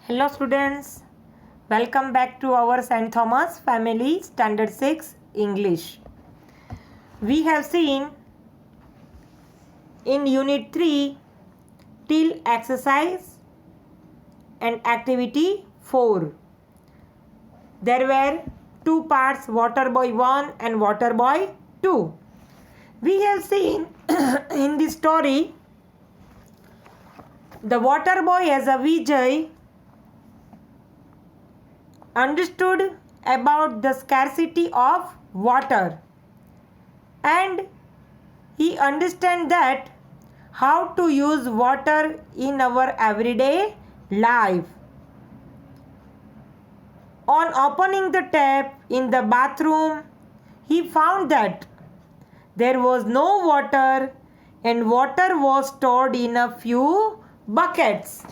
Hello students, welcome back to our St. Thomas Family Standard 6 English. We have seen in Unit 3 till exercise and activity 4. There were two parts, Water Boy 1 and Water Boy 2. We have seen in this story the water boy as a Vijay understood about the scarcity of water and he understand that how to use water in our everyday life. On opening the tap in the bathroom, he found that there was no water and water was stored in a few buckets.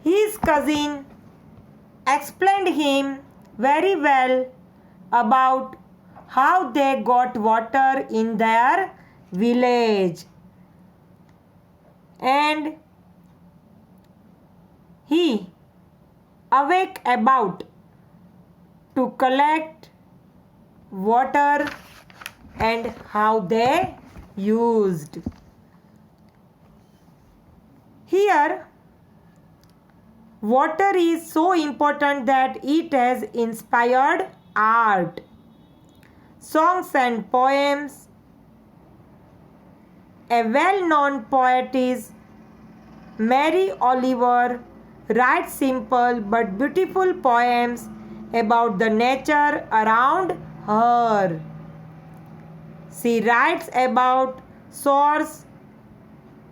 His cousin explained him very well about how they got water in their village, and he awake about to collect water and how they used. Here water is so important that it has inspired art, songs and poems. A well-known poet is Mary Oliver writes simple but beautiful poems about the nature around her. She writes about shores,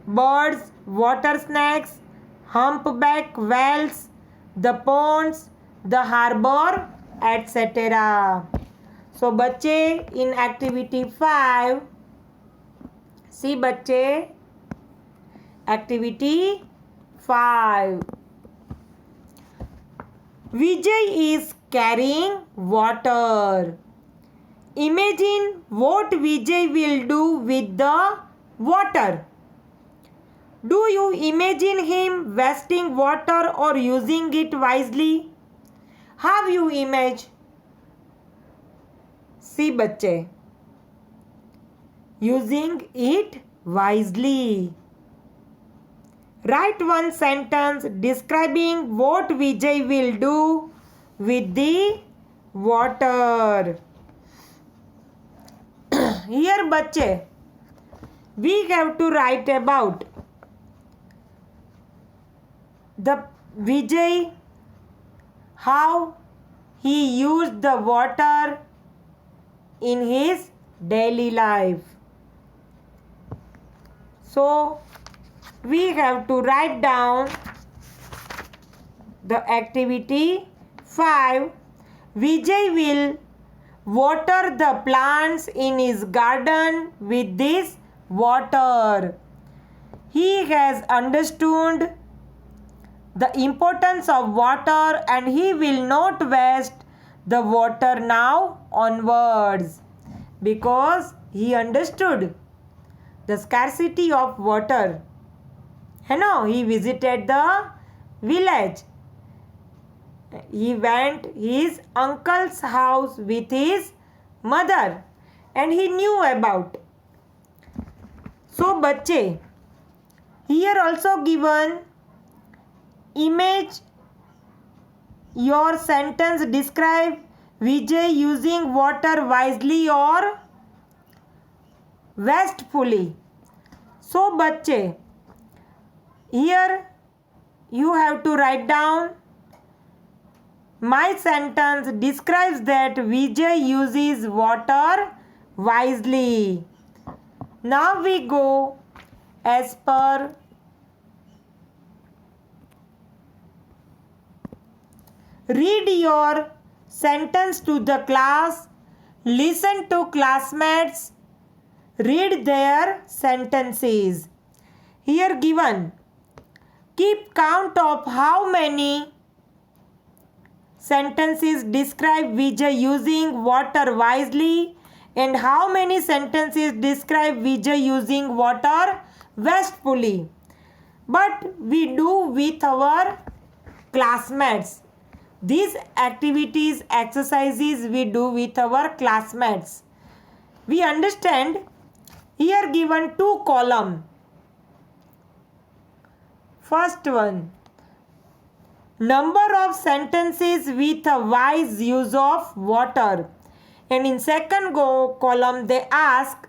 birds, water snakes, humpback whales, the ponds, the harbor, etc. So बच्चे in activity 5, see बच्चे activity 5. Vijay is carrying water. Imagine what Vijay will do with the water. Do you imagine him wasting water or using it wisely? Have you imagine? See बच्चे, using it wisely. Write one sentence describing what Vijay will do with the water. Here बच्चे, we have to write about the Vijay, how he used the water in his daily life. So we have to write down the activity 5. Vijay will water the plants in his garden with this water. He has understood the importance of water and he will not waste the water now onwards because he understood the scarcity of water. He visited the village. He went his uncle's house with his mother and he knew about. So बच्चे, here also given image your sentence describe Vijay using water wisely or wastefully. So बच्चे, here you have to write down my sentence describes that Vijay uses water wisely. Now we go as per read your sentence to the class, listen to classmates, read their sentences. Here given, keep count of how many sentences describe Vijay using water wisely and how many sentences describe Vijay using water wastefully. but we do with our classmates. These activities, exercises we do with our classmates. We understand. Here given 2 column. First one, number of sentences with a wise use of water. And in second column they ask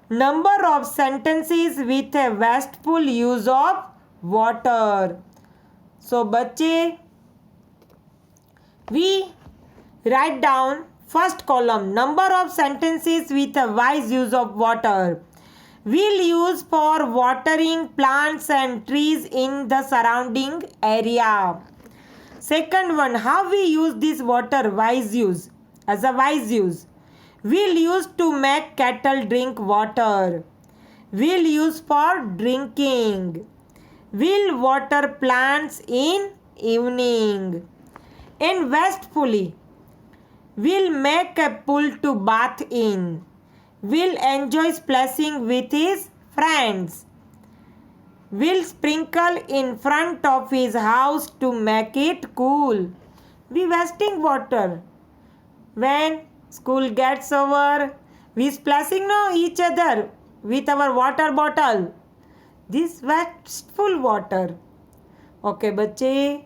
number of sentences with a wasteful use of water. So बच्चे, we write down first column, number of sentences with a wise use of water. We'll use for watering plants and trees in the surrounding area. Second one, how we use this water, wise use, as a wise use. We'll use to make cattle drink water. We'll use for drinking. We'll water plants in evening. And wastefully, we'll make a pool to bath in. We'll enjoy splashing with his friends. We'll sprinkle in front of his house to make it cool. We wasting water. When school gets over, we splashing each other with our water bottle. This wasteful water. Okay, बच्चे,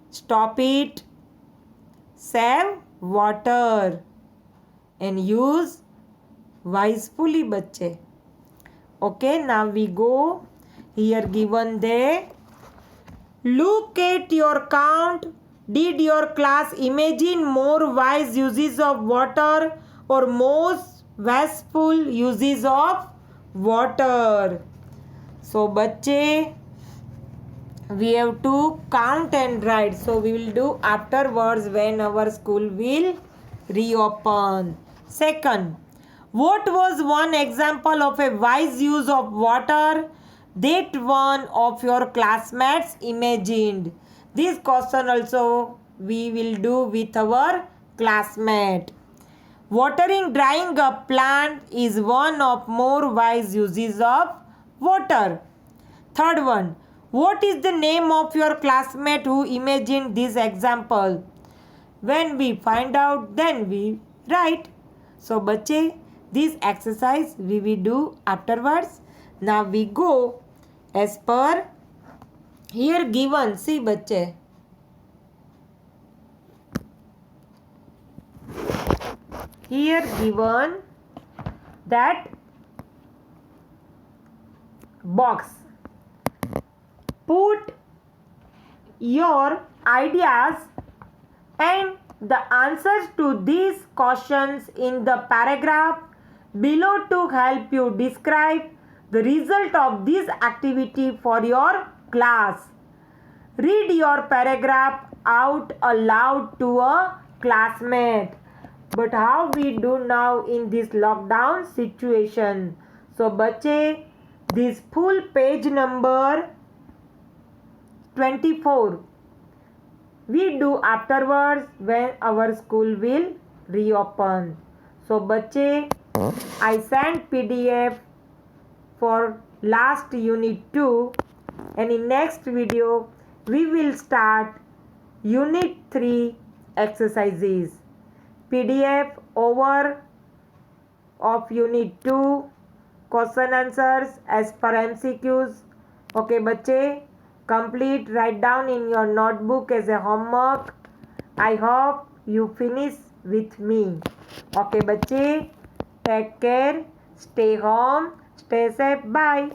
stop it. Save water and use wisely, बच्चे. Okay, now we go. Here given there. Look at your count. Did your class imagine more wise uses of water or most wasteful uses of water? So बच्चे, we have to count and write. So we will do afterwards when our school will reopen. Second, what was one example of a wise use of water that one of your classmates imagined? This question also we will do with our classmate. Watering, drying a plant is one of more wise uses of water. Third one, what is the name of your classmate who imagined this example? When we find out, then we write. So बच्चे, this exercise we will do afterwards. Now we go as per here given. See बच्चे, here given that box. Put your ideas and the answers to these questions in the paragraph below to help you describe the result of this activity for your class. Read your paragraph out aloud to a classmate. But how we do now in this lockdown situation? So बच्चे, this full page number 24 we do afterwards when our school will reopen. So बच्चे, I sent PDF for last unit 2 and in next video we will start unit 3 exercises. PDF over of unit 2, question answers as per MCQs. Okay बच्चे, complete, write down in your notebook as a homework. I hope you finish with me. Okay बच्चे, take care, stay home, stay safe, bye.